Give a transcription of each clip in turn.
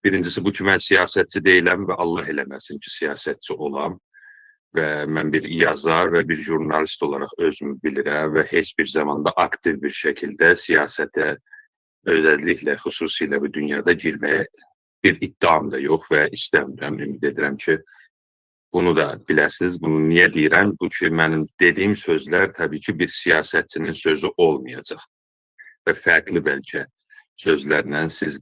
Birincisi bu ki, mən siyasətçi deyiləm və Allah eləməsin ki, siyasətçi olam. Və mən bir yazar və bir jurnalist olaraq özümü bilirəm və heç bir zamanda aktiv bir şəkildə siyasətə, özəlliklə, xüsusilə bu dünyada girməyə bir iddiam da yox və istəmirəm. Ümid edirəm ki, bunu da biləsiniz. Bunu niyə deyirəm? Bu ki, mənim dediyim sözlər təbii ki, bir siyasətçinin sözü olmayacaq və fərqli bəlkə sözlərlə siz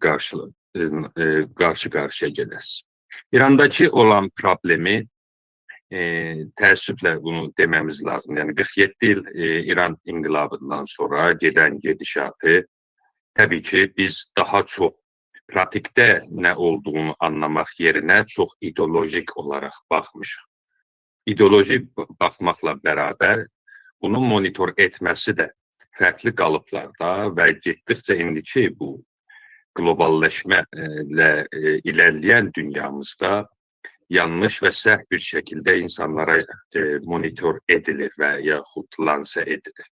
qarşı-qarşıya gələsiniz. İrandakı olan problemi təəssüflə bunu deməmiz lazım. Yəni 47 il İran inqilabından sonra gedən gedişatı təbii ki, biz daha çox pratikdə nə olduğunu anlamaq yerinə çox ideolojik olaraq baxmışıq. İdeolojik baxmaqla bərabər bunu monitor etməsi də fərqli qalıblarda və getdikcə indiki bu qloballəşmələ ilərləyən dünyamızda yanlış və səhv bir şəkildə insanlara monitor edilir və yaxud lanse edilir.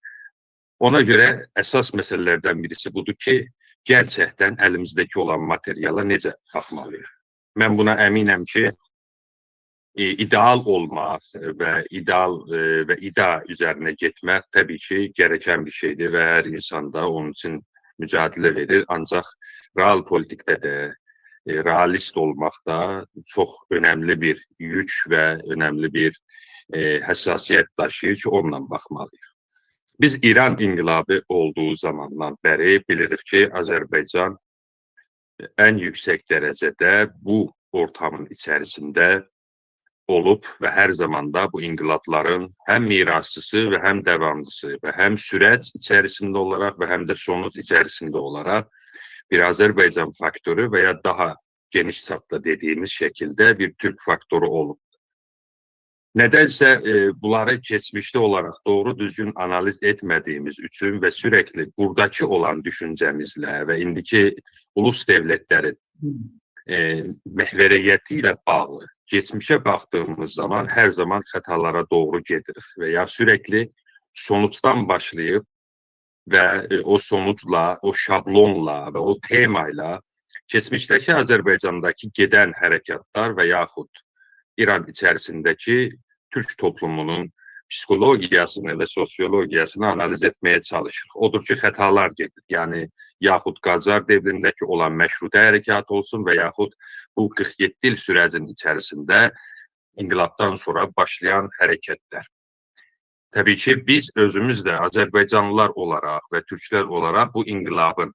Ona görə əsas məsələlərdən birisi budur ki, gerçəkdən əlimizdəki olan materiala necə baxmalıyıq. Mən buna əminəm ki, ideal olmaq və idea üzərinə getmək təbii ki, gərəkən bir şeydir və hər insan da onun üçün mücadilə verir. Ancaq real politikdə də, realist olmaqda çox önəmli bir yük və önəmli bir həssasiyyət daşıyır ki, onunla baxmalıyıq. Biz İran inqilabı olduğu zamandan bəri bilirik ki, Azərbaycan ən yüksək dərəcədə bu ortamın içərisində olub və hər zamanda bu inqilabların həm mirasçısı və həm davamçısı və həm sürət içərisində olaraq və həm də sonuc içərisində olaraq bir Azərbaycan faktoru və ya daha geniş çapda dediyimiz şəkildə bir Türk faktoru olub. Nədənsə bunları keçmişdə olaraq doğru düzgün analiz etmədiyimiz üçün və sürəkli buradakı olan düşüncəmizlə və indiki ulus devletlərin məhvəriyyəti ilə bağlı geçmişə baxdığımız zaman hər zaman xətalara doğru gedirik və ya sürəkli sonuçdan başlayıb və o sonucla, o şablonla və o temayla keçmişdəki Azərbaycandakı gedən hərəkatlar və yaxud İran içərisindəki Türk toplumunun psixologiyasını və sosiologiyasını analiz etməyə çalışırıq. Odur ki, xətalar gedir. Yəni, yaxud Qacar dövründəki olan məşrutə hərəkat olsun və yaxud bu 47 il sürəcin içərisində inqilabdan sonra başlayan hərəkətlər. Təbii ki, biz özümüz də Azərbaycanlılar olaraq və Türklər olaraq bu inqilabın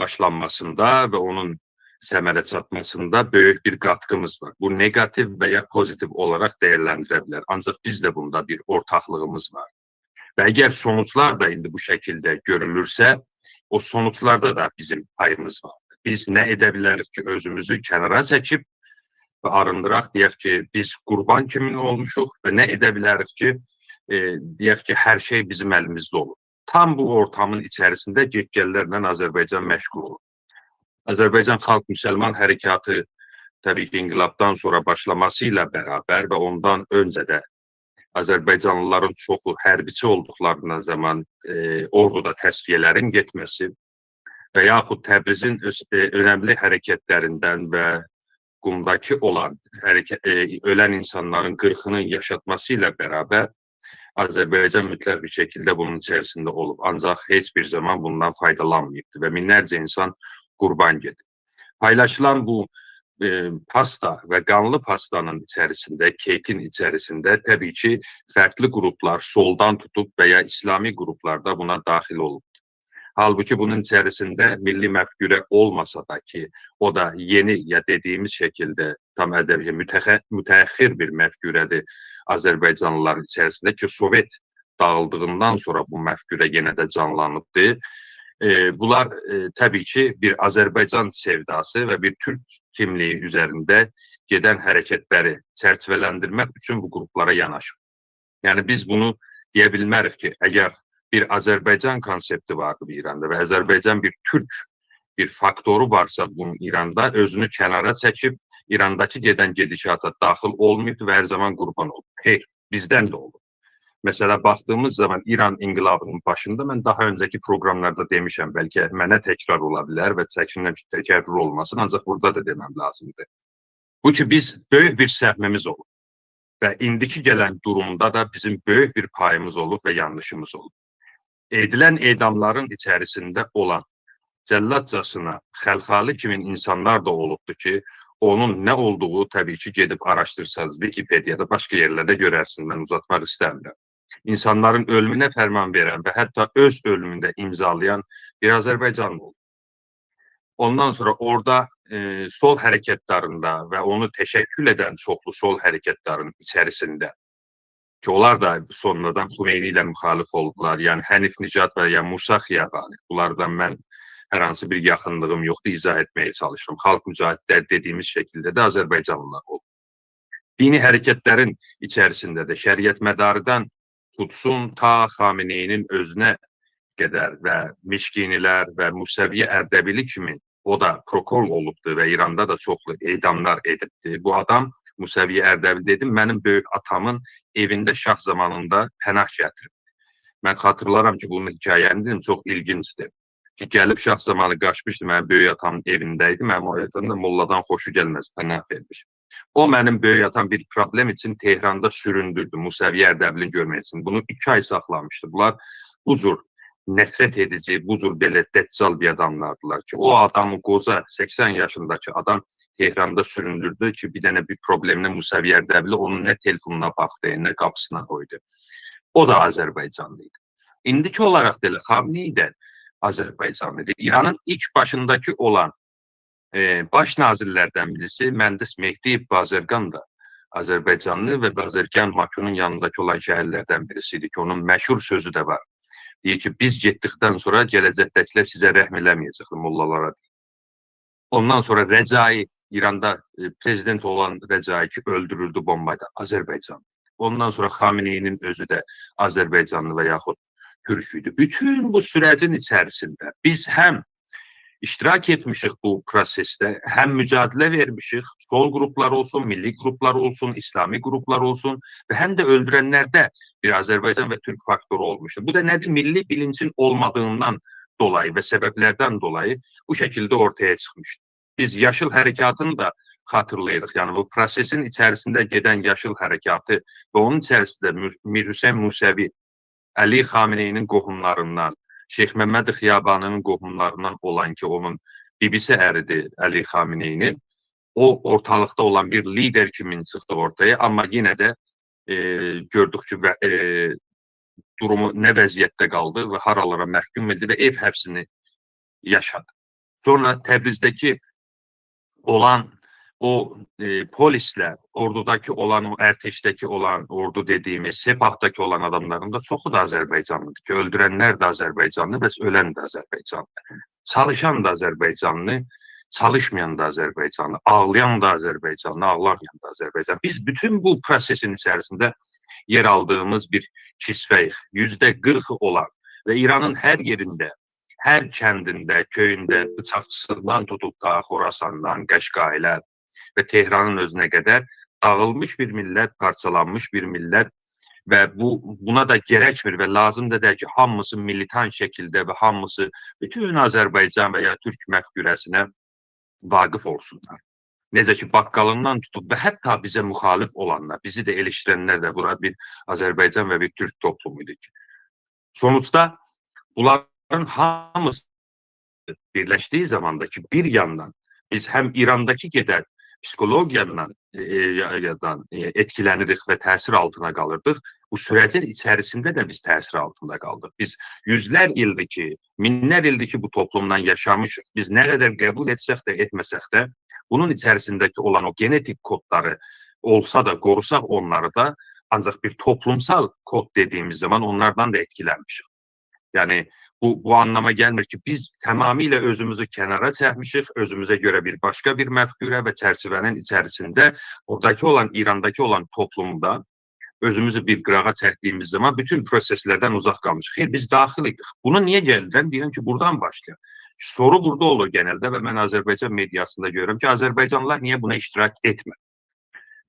başlanmasında və onun səmərə çatmasında böyük bir qatqımız var. Bu negativ və ya pozitiv olaraq dəyərləndirə bilər. Ancaq bizdə bunda bir ortaqlığımız var. Və əgər sonuçlar da indi bu şəkildə görülürsə, o sonuçlarda da bizim payımız var. Biz nə edə bilərik ki, özümüzü kənara çəkib və arındıraq, deyək ki, biz qurban kimi olmuşuq və nə edə bilərik ki, deyək ki, hər şey bizim əlimizdə olur. Tam bu ortamın içərisində get-gəllərlə Azərbaycan məşğul olur. Azərbaycan Xalq Müsəlman Hərəkatı təbii ki, inqilabdan sonra başlaması ilə bərabər və ondan öncə də Azərbaycanlıların çoxu hərbiçi olduqlarından zaman orduda təsfiyələrin getməsi və yaxud Təbrizin önəmli hərəkətlərindən və Qumdakı olan ölən insanların 40-ını yaşatması ilə bərabər Azərbaycan mütləq bir şəkildə bunun içərisində olub. Ancaq heç bir zaman bundan faydalanmayıbdır və minlərcə insan qurban gedir. Paylaşılan bu pasta və qanlı pastanın içərisində, kekin içərisində təbii ki, fərqli qruplar soldan tutub və ya İslami qruplarda buna daxil olubdur. Halbuki bunun içərisində milli məfkürə olmasa da ki, o da yeni ya dediyimiz şəkildə tam mütəəxxir bir məfkürədir Azərbaycanlıların içərisində ki, Sovet dağıldığından sonra bu məfkürə yenə də canlanıbdır. Bunlar təbii ki, bir Azərbaycan sevdası və bir Türk kimliyi üzərində gedən hərəkətləri çərçivələndirmək üçün bu qruplara yanaşır. Yəni, biz bunu deyə bilmərik ki, əgər bir Azərbaycan konsepti vardı bu İranda və Azərbaycan bir Türk bir faktoru varsa bunun İranda özünü kənara çəkib, İrandakı gedən gedişata daxil olmayıb və hər zaman qurban olub. Xeyr, bizdən də olub. Mesela baktığımız zaman İran inqilabının başında mən daha önceki programlarda demişəm, bəlkə mənə təkrar ola bilər və çəkinirəm ki, təkrar olmasın, ancaq burada da deməm lazımdır. Bu ki, biz böyük bir səhvimiz olub və indiki gələn durumda da bizim böyük bir payımız olub və yanlışımız olub. Edilən edamların içərisində olan cəlladcasına Xəlxali kimi insanlar da olubdur ki, onun nə olduğu təbii ki, gedib araşdırsanız Wikipediyada, başqa yerlərdə görərsiniz, mən uzatmaq istəmirəm. İnsanların ölümünə fərman verən və hətta öz ölümündə imzalayan bir Azərbaycanlı oldu. Ondan sonra orada sol hərəkətlərində və onu təşəkkül edən çoxlu sol hərəkətlərin içərisində ki, onlar da sonradan Xümeyni ilə müxalif oldular. Yəni Hənif Nicat və ya Musa Xiyabani. Bunlardan mən hər hansı bir yaxınlığım yoxdur, izah etməyə çalışıram. Xalq mücahidlər dediyimiz şəkildə də Azərbaycanlılar oldu. Dini hərəkətlərin içərisində də şəriət mədarıdan tutsun ta Xameneyinin özünə qədər və Mişkinilər və Musəviyyə Ərdəbili kimi o da prokol olubdur və İranda da çoxlu edamlar edibdir. Bu adam Musəviyyə Ərdəbili dedim, mənim böyük atamın evində şah zamanında pənah gətirib. Mən xatırlaram ki, bunun hikayəni dedim, çox ilgincdir. Ki, gəlib şah zamanı qaçmışdı, mənim böyük atamın evindəydi, mənim o evdən də molladan xoşu gəlməz, pənah vermiş. O, mənim böyük atam bir problem için Tehranda süründürdü, Musəviyyə Ərdəbilini görmək üçün. Bunu 2 ay saxlamışdı. Bunlar bu cür nefret edici, bu cür belə dəccal bir adamlardılar ki, o adamı qoca 80 yaşındakı adam Tehranda süründürdü ki, bir dənə bir problemlə Musəviyyə Ərdəbili onun nə telefonuna baxdı, nə qapısına qoydu. O da Azərbaycanlıydı. İndiki olaraq da Xamenei də Azərbaycanlıdır. İranın ilk başındakı olan baş nazirlərdən birisi Mühəndis Mehdi Bazərgan da Azərbaycanlı və Bazərgan Bakının yanındakı olan şəhərlərdən birisidir ki, onun məşhur sözü də var. Deyir ki, biz getdikdən sonra gələcəkdəkilər sizə rəhm eləməyəcək mollalara. Ondan sonra Rəcai, İranda prezident olan Rəcai ki, öldürüldü bombayla, Azərbaycan. Ondan sonra Xameneinin özü də Azərbaycanlı və yaxud türk idi. Bütün bu sürəcin içərisində biz həm iştirak etmişik bu prosesdə, həm mücadilə vermişik, sol qruplar olsun, milli qruplar olsun, İslami qruplar olsun və həm də öldürənlərdə bir Azərbaycan və Türk faktoru olmuşdur. Bu da nədir? Milli bilincin olmadığından dolayı və səbəblərdən dolayı bu şəkildə ortaya çıxmışdır. Biz Yaşıl Hərəkatını da xatırlayırıq. Yəni bu prosesin içərisində gedən Yaşıl Hərəkatı və onun içərisində Mir Hüseyn Musəvi, Əli Xameneinin qohumlarından, Şeyx Məmməd Xiyabaninin qohumlarından olan ki, onun bibisi əridir Əli Xameneinin, o ortalıqda olan bir lider kimi çıxdı ortaya, amma yenə də gördük ki, durumu nə vəziyyətdə qaldı və haralara məhkum edildi və ev həbsini yaşadı. Sonra Təbrizdəki olan o polislər, ordudakı olan, o ərteşdəki olan, ordu dediyimiz, Sepahdakı olan adamların da çoxu da Azərbaycanlıdır ki, öldürənlər də Azərbaycanlı və ölən də Azərbaycanlı. Çalışan da Azərbaycanlı, çalışmayan da Azərbaycanlı, ağlayan da Azərbaycanlı, ağlamayan da Azərbaycanlı. Biz bütün bu prosesin içərisində yer aldığımız bir kisvəyik, %40 olan və İranın hər yerində, hər kəndində, köyündə, bıçaqçısından tutub da Xorasandan, Qəşqailə və Tehranın özünə qədər dağılmış bir millət, parçalanmış bir millət və buna da gərəkmir və lazım da deyil ki, hamısı militan şəkildə və hamısı bütün Azərbaycan və ya Türk məfkürəsinə vaqif olsunlar. Necə ki, baqqalından tutub və hətta bizə müxalif olanlar, bizi də eleşdirənlər də bura bir Azərbaycan və bir Türk toplumuydu ki. Sonuçda bunların hamısı birləşdiyi zamandakı bir yandan biz həm İrandakı gedən psixologiyadan etkilənirik və təsir altına qalırdıq. Bu sürəcin içərisində də biz təsir altında qaldıq. Biz yüzlər ildir ki, minlər ildir ki, bu toplumdan yaşamışıq. Biz nə qədər qəbul etsək də, etməsək də, bunun içərisindəki olan o genetik kodları olsa da, qorusaq onları da, ancaq bir toplumsal kod dediyimiz zaman onlardan da etkilənmişik. Yəni, bu anlama gəlmir ki, biz tamamilə özümüzü kənara çəkmişik, özümüzə görə bir başqa bir məfkürə və çərçivənin içərisində oradakı olan, İrandakı olan toplumda özümüzü bir qırağa çəkdiyimiz zaman bütün proseslərdən uzaq qalmışıq. Xeyr, biz daxil idik. Bunu niyə gəlirəm? Deyirəm ki, buradan başlayaq. Soru burada olur genəldə və mən Azərbaycan mediasında görürəm ki, Azərbaycanlılar niyə buna iştirak etmir?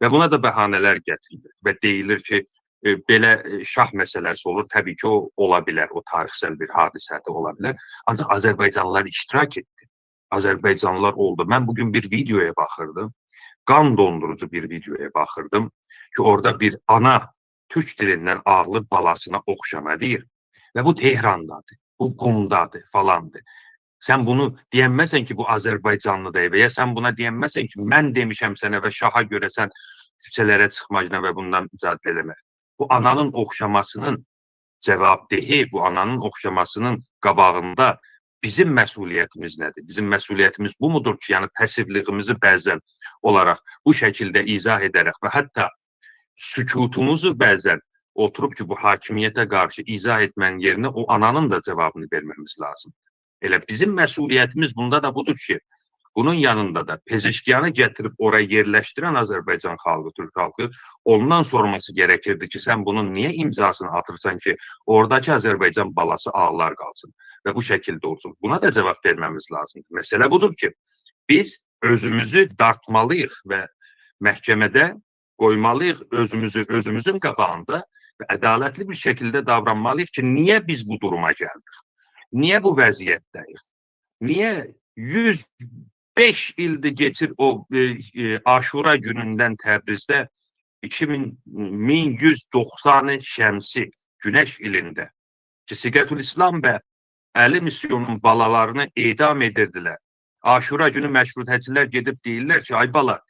Və buna da bəhanələr gətirilir və deyilir ki, belə şah məsələsi olur. Təbii ki, o ola bilər, o tarixsel bir hadisədə ola bilər. Ancaq Azərbaycanlılar iştirak etdi. Azərbaycanlılar oldu. Mən bugün bir videoya baxırdım. Qan dondurucu bir videoya baxırdım ki, orada bir ana Türk dilindən ağlı balasına oxşama deyir. Və bu Tehrandadır, bu Qumdadır, falandır. Sən bunu deyənməsən ki, bu Azərbaycanlıdır və ya sən buna deyənməsən ki, mən demişəm sənə və şaha görə sən küçələrə çıxmacına və bundan mücadilə eləmək. Bu ananın oxşamasının cavabdehi, bu ananın oxşamasının qabağında bizim məsuliyyətimiz nədir? Bizim məsuliyyətimiz bu mudur ki, yəni pəsivliyimizi bəzən olaraq bu şəkildə izah edərək və hətta sükutumuzu bəzən oturub ki, bu hakimiyyətə qarşı izah etmənin yerinə o ananın da cavabını verməmiz lazım. Elə bizim məsuliyyətimiz bunda da budur ki, bunun yanında da Pezeşkiyanı gətirib oraya yerləşdirən Azərbaycan xalqı, Türk xalqı ondan sorması gerekirdi ki, sən bunun niyə imzasını atırsan ki, oradakı Azərbaycan balası ağlar qalsın və bu şəkildə olsun. Buna da cavab verməmiz lazımdır. Məsələ budur ki, biz özümüzü dartmalıyıq və məhkəmədə qoymalıyıq özümüzün qabağında və ədalətli bir şəkildə davranmalıyıq ki, niyə biz bu duruma gəldik? Niyə bu vəziyyətdəyik? Niyə 105 ildir geçir o Aşura günündən Təbrizdə 1190 şəmsi Günəş ilində ki, Siqətül İslam və Əli misyonun balalarını edam edirdilər. Aşura günü məşrutəçilər gedib deyirlər ki, ay bala,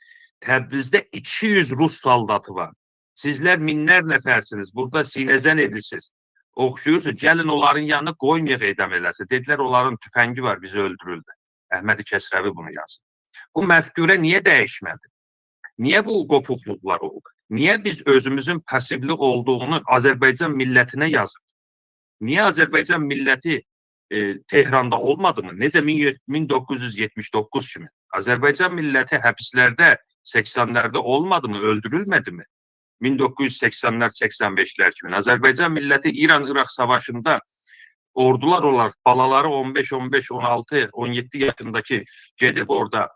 Təbrizdə 200 Rus saldatı var. Sizlər minlər nəfərsiniz, burada sinəzən edirsiniz. Oxşuyursa, gəlin onların yanına qoymayaq edam eləsin. Dedilər, onların tüfəngi var, bizi öldürüldü. Əhməd Kəsrəvi bunu yazdı. Bu məfkürə niyə dəyişmədi? Niyə bu qopuqluqlar oldu? Niyə biz özümüzün pasivli olduğunu Azərbaycan millətinə yazıb? Niyə Azərbaycan milləti Tehranda olmadı mı? Necə 1979 kimi? Azərbaycan milləti həbslərdə 80'lerde olmadı mı? Öldürülmedi mi? 1980'ler, 85'ler kimi. Azərbaycan milləti İran-İraq savaşında ordular olarak balaları 15, 15, 16, 17 yaşındaki gedib orada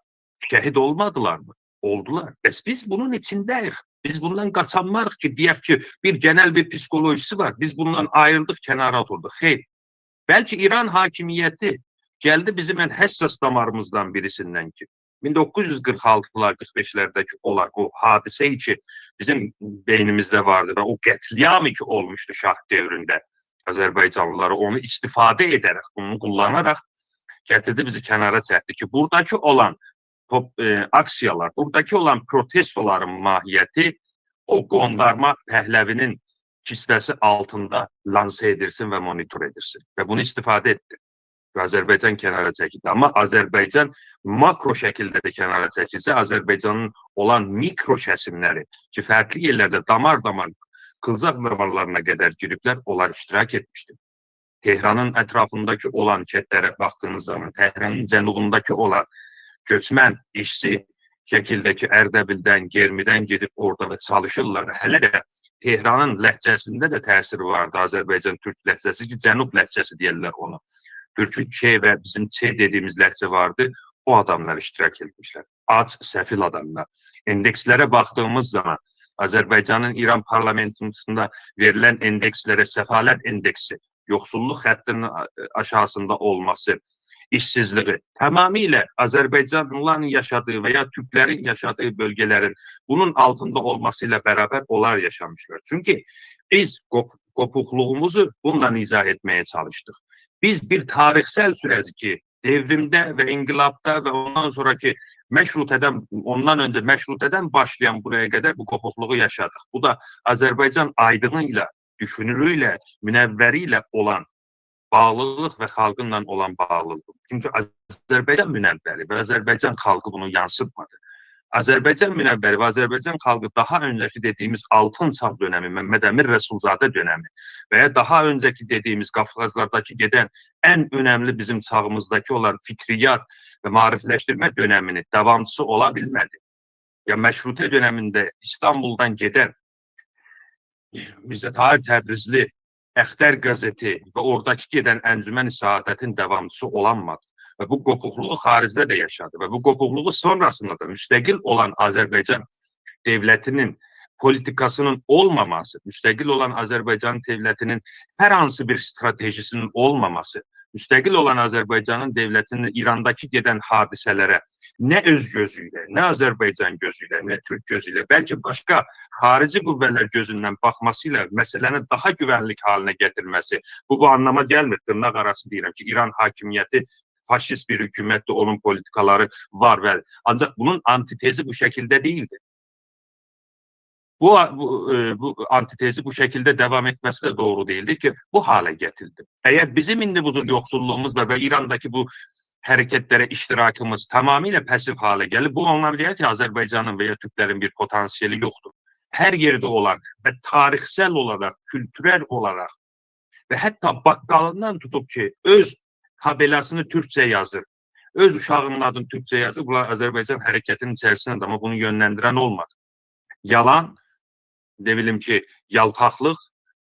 şəhid olmadılar mı? Oldular. Bəs biz bunun içindəyik. Biz bundan qaçanmarıq ki, deyək ki, bir genel bir psikolojisi var. Biz bundan ayrıldıq, kənara oturduk. Xeyr. Bəlkə İran hakimiyyəti gəldi bizim en həssas damarımızdan birisindən ki, 1946'lar, 45'lerdeki olan o hadise ki bizim beynimizde vardı ve o qətliam ki olmuştu şah devrində Azərbaycanlıları onu istifadə edərək, bunu kullanaraq gətirdi bizi kənara çəkdi ki, buradaki olan aksiyalar, buradaki olan protestoların mahiyyəti o qondarma Pəhləvinin kisvəsi altında lanse edilsin və monitor edilsin və bunu istifadə etdi. Azərbaycan kənara çəkildi. Amma Azərbaycan makro şəkildə də kənara çəkilsə, Azərbaycanın olan mikro kəsimləri ki, fərqli yerlərdə damar-damar qılcaq damarlarına qədər giriblər, onlar iştirak etmişdir. Tehranın ətrafındakı olan kətlərə baxdığınız zaman, Tehranın cənubundakı olan göçmən, işçi şəkildəki Ərdəbildən, Germidən gedib orada və çalışırlar. Hələ də Tehranın ləhcəsində də təsiri vardı Azərbaycan Türk ləhcəsi ki, cənub ləhcəsi deyirlər onu. Türkün K və bizim Ç dediğimiz ləhcə vardı. O adamlar iştirak etmişler. Ac, səfil adamlar. Endekslərə baxdığımız zaman Azərbaycanın İran parlamentində verilən endekslərə səfalət endeksi, yoxsulluq xəttinin aşağısında olması, işsizliği tamamilə Azərbaycanlıların yaşadığı və ya Türklərin yaşadığı bölgələrin bunun altında olması ilə bərabər onlar yaşamışlar. Çünki biz qopuqluğumuzu bundan izah etməyə çalışdıq. Biz bir tarixsel süreci ki devrimdə və inqilabda və ondan sonraki ondan önce məşrutədən başlayan buraya qədər bu kopukluğu yaşadık. Bu da Azərbaycan aydınıyla, düşünürüyle, münəvvəriyle olan bağlılıq və xalqınla olan bağlılıq. Çünkü Azərbaycan münəvvəri və Azərbaycan xalqı bunu yansıtmadı. Azərbaycan münəvvəri və Azərbaycan xalqı daha önceki dediğimiz Altın Çağ dönemi, Məhəmməd Əmir Rəsulzadə dönemi və ya daha önceki dediğimiz Qafqazlardakı gedən en önemli bizim çağımızdaki olan fikriyat ve marifləşdirmə dönemini davamçısı ola bilmədi. Ya məşrutə döneminde İstanbul'dan gedən bizə Tahir Təbrizli Əxtər qəzeti və oradakı gedən Əncümən-i Səadətin davamçısı olanmadı. Və bu qopuqluğu xaricdə də yaşadı və bu qopuqluğu sonrasında da müstəqil olan Azərbaycan devlətinin politikasının olmaması, müstəqil olan Azərbaycan devlətinin hər hansı bir stratejisinin olmaması, müstəqil olan Azərbaycanın devlətinin İrandakı gedən hadisələrə nə öz gözü ilə, nə Azərbaycan gözü ilə, nə Türk gözü ilə, bəlkə başqa xarici qüvvələr gözündən baxması ilə məsələni daha güvənlik haline gətirməsi, bu anlama gəlmir, dırnaq arası deyirəm ki, İran hakimiyyəti faşist bir hükümətdir, onun politikaları var və ancaq bunun antitezi bu şəkildə değildir. Bu antitezi bu şekilde devam etmesi de doğru değildi ki bu hale getirdi. Eğer bizim indi bu yoksulluğumuzla ve İran'daki bu hareketlere iştirakımız tamamıyla pasif hale gelir, bu onlar değil ki Azerbaycan'ın veya Türklerin bir potansiyeli yoktur. Her yerde olan ve tarihsel olarak, kültürel olarak ve hatta bakkalından tutup ki öz tabelasını Türkçe yazır, öz uşağının adını Türkçe yazır, bunlar Azerbaycan hareketinin içerisinde ama bunu yönlendiren olmadı. Yalan, ne bileyim ki yaltaqlıq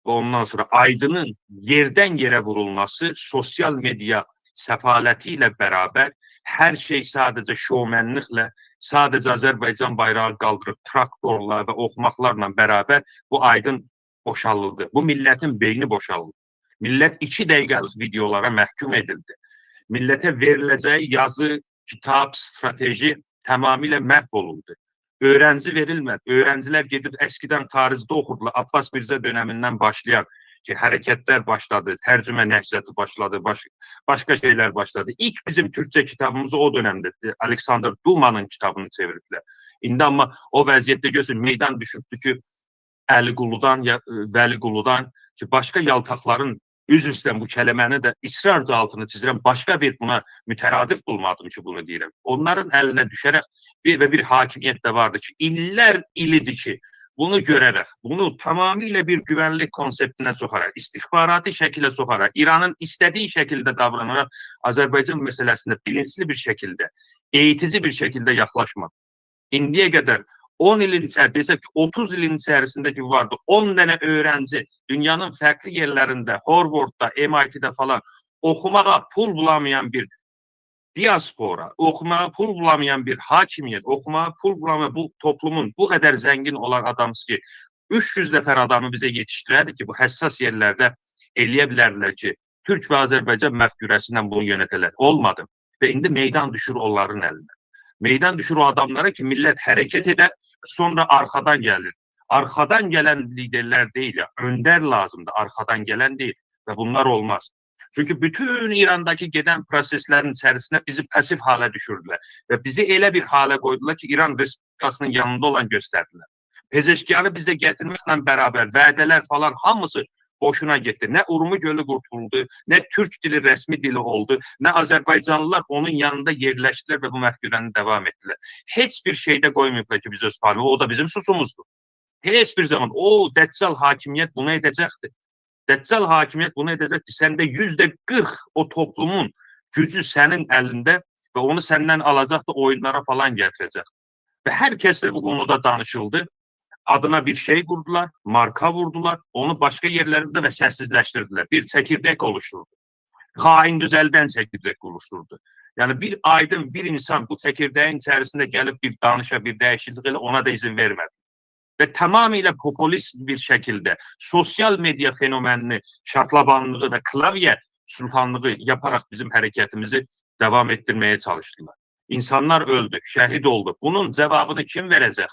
ve ondan sonra Aydın'ın yerden yere vurulması, sosyal medya səfaləti ilə beraber her şey sadece şovmenliklə, sadece Azərbaycan bayrağı qaldırıb traktorla ve oxumaqlarla beraber bu Aydın boşalıldı. Bu milletin beyni boşalıldı. Millet 2 dəqiqəlik videolara məhkum edildi. Millete verileceği yazı, kitap, strateji tamamıyla məhv olundu. Öğrenci verilmədi. Öğrenciler gedib əskidən tarixdə oxurdular. Abbas Mirzə döneminden başlayan ki, hareketler başladı, tərcümə nəşriyyatı başladı, başka şeyler başladı. İlk bizim Türkçe kitabımızı o dönemde Alexander Duman'ın kitabını çevirdiler. İndi ama o vəziyyətdə gözü meydan düşübdü ki, Əliquludan, Vəliquludan ki, başka yaltaqların üzr bu keliməni də ısrarca altını çizirəm. Başka bir buna müteradif bulmadım ki bunu deyirəm. Onların eline düşerek bir hakimiyet de vardı ki iller ilidir ki bunu görerek, bunu tamamıyla bir güvenlik konseptine sokarak, istihbarati şekilde sokarak, İran'ın istediği şekilde davranarak Azerbaycan meselesinde bilinçli bir şekilde, eğitici bir şekilde yaklaşmak. İndiye kadar 10 ilin içerisinde, 30 ilin içerisindeki vardı 10 tane öğrenci dünyanın farklı yerlerinde, Harvard'da, MIT'de falan okumağa pul bulamayan bir diaspora, okumaya pul bulamayan bir hakimiyet, okumaya pul bulamayan bu toplumun bu kadar zengin olan adamız ki 300 nefer adamı bize yetiştirerdi ki bu hassas yerlerde eləyə bilərlər ki Türk ve Azerbaycan məfkürəsindən bunu yönetələr. Olmadı. Ve indi meydan düşür onların eline. Meydan düşür o adamlara ki millet hareket eder, sonra arkadan gelir. Arkadan gelen liderler değil ya, önder lazımdı. Arkadan gelen değil ve bunlar olmaz. Çünkü bütün İran'daki giden proseslerin içerisinde bizi pasif hale düşürdüler. Ve bizi elə bir hale koydular ki İran Respublikasının yanında olan gösterdiler. Pezeşkiyanı bizde getirmekle beraber vədələr falan hamısı boşuna gitti. Ne Urmu Gölü kurtuldu, ne Türk dili resmi dili oldu, ne Azerbaycanlılar onun yanında yerleştiler ve bu məhkürəni devam ettiler. Hiçbir şeyde koymayıplar ki biz öz parmağı, o da bizim susumuzdu. Hiçbir zaman o Deccal hakimiyet bunu edecekti. Deccal hakimiyet bunu edecekti. Sende %40 o toplumun gücü senin elinde ve onu senden alacaktı, oyunlara falan getirecek. Ve herkesle bu konuda danışıldı. Adına bir şey vurdular, marka vurdular, onu başka yerlerinde ve sessizleştirdiler. Bir çekirdek oluşturdu. Hain düzelden çekirdek oluşturdu. Yani bir aydın bir insan bu çekirdeğin içerisinde gelip bir danışa, bir değişiklikle ona da izin vermedi. Ve tamamıyla popülist bir şekilde sosyal medya fenomenini, şartlabanlığı ve klavye sultanlığı yaparak bizim hareketimizi devam ettirmeye çalıştılar. İnsanlar öldü, şehit oldu. Bunun cevabını kim verecek?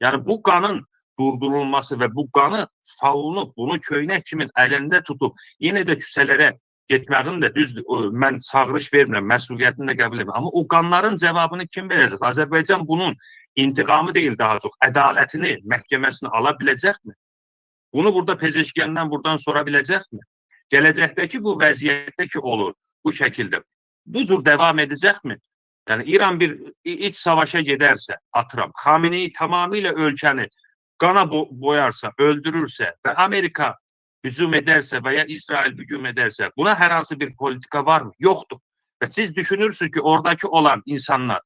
Yani bu qanın durdurulması ve bu qanı savunup, bunu köynək kimin əlində tutup, yine de küsələrə getmənin də düzdür. Mən çağırış vermirəm, məsuliyyətini də qəbul edirəm. Ama o qanların cevabını kim verəcək? Azərbaycan bunun intiqamı değil daha çok, ədalətini, məhkəməsini alabilecek mi? Bunu burada Pezeşkiyandan buradan sorabilecek mi? Gələcəkdəki bu vəziyyətdə ki olur bu şekilde, bu cür devam edecek mi? Yani İran bir iç savaşa giderse, atıram, Xameneyi tamamıyla ölkəni qana boyarsa, öldürürse ve Amerika hücum ederse veya İsrail hücum ederse buna herhangi bir politika var mı? Yoktur. Ve siz düşünürsünüz ki oradaki olan insanlar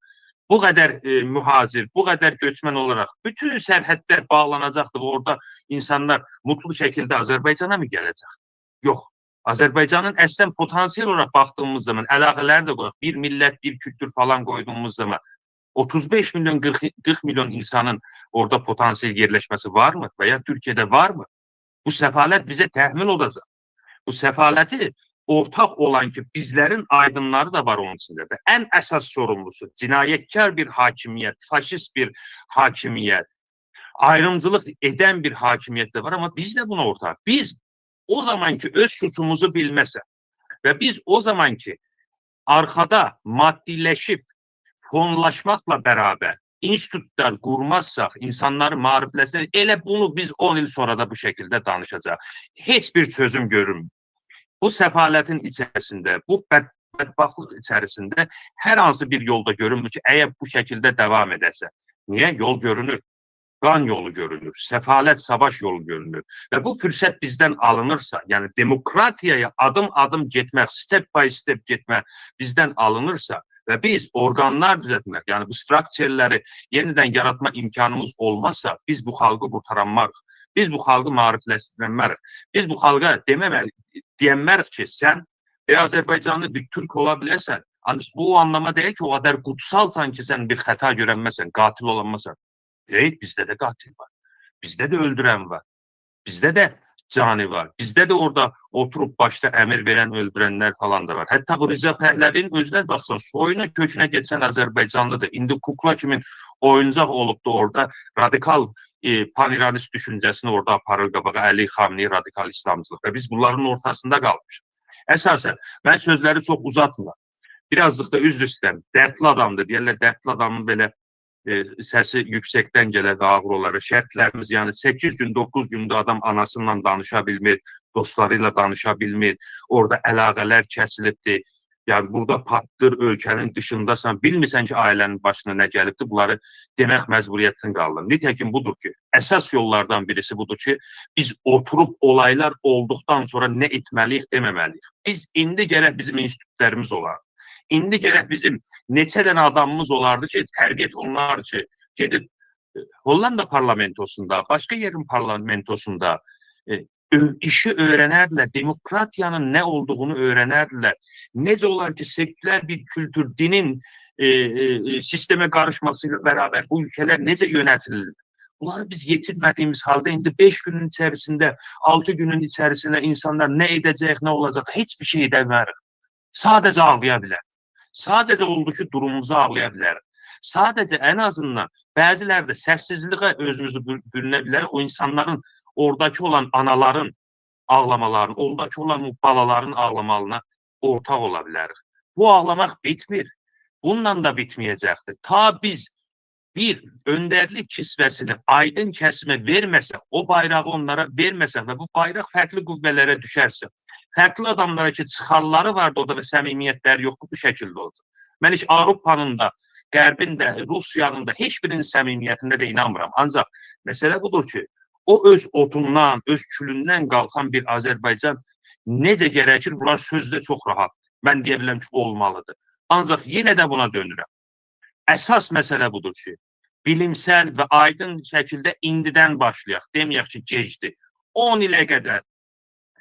bu kadar mühacir, bu kadar göçmen olarak bütün sərhədlər bağlanacaktır ve orada insanlar mutlu şekilde Azerbaycan'a mı gelecek? Yok. Azerbaycan'ın əslən potansiyel olarak baktığımız zaman əlaqələri də qoyaq, bir millət, bir kültür falan koyduğumuz zaman 35 milyon 40 milyon insanın orada potansiyel yerleşmesi var mı? Veya Türkiye'de var mı? Bu sefalet bize tehmil olacak. Bu sefaleti ortak olan ki bizlerin aydınları da var onun içinde. Ve en esas sorumlusu cinayetkar bir hakimiyet, faşist bir hakimiyet, ayrımcılık eden bir hakimiyet de var ama biz de buna ortak. Biz o zamanki öz suçumuzu bilmesek ve biz o zamanki arkada maddileşip fonlaşmakla beraber institutlar kurmazsak, insanları marifləsək, elə bunu biz 10 il sonra da bu şekilde danışacağız. Hiçbir çözüm görünmür. Bu sefalətin içerisinde, bu bədbaxtlıq içerisinde her hansı bir yolda görünmür ki, eğer bu şekilde devam ederse. Niye? Yol görünür. Qan yolu görünür, səfalət, savaş yolu görünür. Və bu fürsət bizdən alınırsa, yəni demokratiyaya adım-adım getmək, step by step getmək bizdən alınırsa və biz orqanlar düzəltmək, yəni bu strukturları yenidən yaratma imkanımız olmazsa, biz bu xalqı qurtaranmarıq. Biz bu xalqı maarifləşdirənmərik. Biz bu xalqa deyənmərik ki, sən Azərbaycanlı bir Türk ola bilərsən. Ancaq bu o anlama deyil ki, o qədər qutsalsan ki, sən bir xəta görənməsən, qatil olanmasan. Evet, bizde de katil var. Bizde de öldüren var. Bizde de cani var. Bizde de orada oturup başta emir veren, öldürenler falan da var. Hatta bu Rıza Pəhləvinin özüne baksan, soyuna köküne geçen Azerbaycanlıdır. İndi kukla kimin oyuncaq olup da orada radikal panİranist düşüncesini orada aparır qabağa, Əli Xamni, radikal İslamcılıq. Ve biz bunların ortasında qalmışıq. Əsasən, ben sözleri çok uzatmıram. Birazcık da üzr istəyirəm. Dərtli adamdır. Deyərlər, dərtli adamın belə səsi yüksəkdən gələ və ağır olaraq şərtlərimiz, yəni 8 gün, 9 gündə adam anasıyla danışa bilmir, dostlarıyla danışa bilmir, orada əlaqələr kəsilibdir, yəni burada partdır, ölkənin dışındasan, bilmirsən ki, ailənin başına nə gəlibdir, bunları demək məcburiyyətini qalır. Nitekim budur ki, əsas yollardan birisi budur ki, biz oturub olaylar olduqdan sonra nə etməliyik, deməməliyik. Biz indi gərək bizim institutlərimiz olar. İndi gərək bizim neçə dənə adamımız olardı ki, tərbiyyət olunardı ki, gedib Hollanda parlamentosunda, başqa yerin parlamentosunda işi öyrənərdilər, demokratiyanın nə olduğunu öyrənərdilər. Necə olar ki, sekülər bir kültür, dinin sistemə qarışmasıyla bərabər bu ülkələr necə yönətilir? Bunları biz yetirmədiyimiz halda indi 5 günün içərisində, 6 günün içərisində insanlar nə edəcək, nə olacaq, heç bir şey edəmərik. Sadəcə ağlaya bilər. Sadəcə oldu ki, durumumuzu ağlaya bilərik. Sadəcə ən azından bəziləri də səssizliğə özümüzü bürünə bilər. O insanların, oradakı olan anaların ağlamalarını, oradakı olan balaların ağlamalına ortaq ola bilərik. Bu ağlamaq bitmir. Bununla da bitməyəcəkdir. Ta biz bir öndərlik kisvəsini aydın kəsimə verməsək, o bayrağı onlara verməsək və bu bayraq fərqli qüvvələrə düşərsə, fərqli adamlara ki, çıxarları vardı orada və səmimiyyətləri yoxdur, bu şəkildə olacaq. Mən heç Avropanın da, Qərbin də, Rusiyanın da heç birinin səmimiyyətində də inanmıram. Ancaq məsələ budur ki, o öz otundan, öz külündən qalxan bir Azərbaycan necə gərəkir, bunlar sözdə çox rahat. Mən deyə biləm ki, olmalıdır. Ancaq yenə də buna dönürəm. Əsas məsələ budur ki, bilimsel və aydın şəkildə indidən başlayaq. Deməyək ki, gecdir. 10 ilə qədər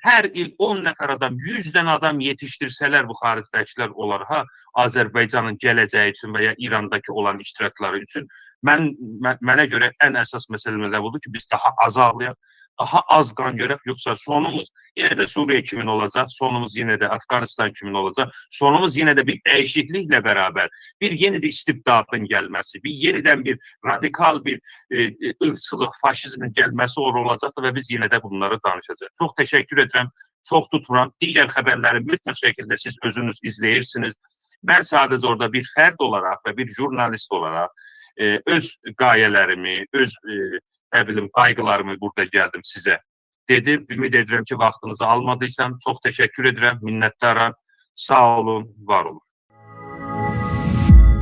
hər il 10 nəfər adam, 100 dənə adam yetişdirsələr bu xaricdəkilər olaraq Azərbaycanın gələcəyi üçün və ya İrandakı olan iştirakları üçün mənə görə ən əsas məsələ budur ki, biz daha az ağlayaq, daha az qan görək, yoxsa sonumuz yenə də Suriye kimin olacaq, sonumuz yenə də Afqanistan kimin olacaq, sonumuz yenə də bir dəyişikliklə bərabər, bir yeni də istibdadın gəlməsi, bir yenidən bir radikal bir ırqçılıq, faşizmin gəlməsi olacaqdır və biz yenə də bunları danışacağıq. Çox təşəkkür edirəm, çox tutmuram. Digər xəbərləri mütləq şəkildə siz özünüz izləyirsiniz. Mən sadəcə orada bir fərd olaraq və bir jurnalist olaraq öz qayələrimi, öz qayğılarımı burada gəldim sizə dedim. Ümid edirəm ki, vaxtınızı almadıysam. Çox təşəkkür edirəm, minnətdaram. Sağ olun, var olun.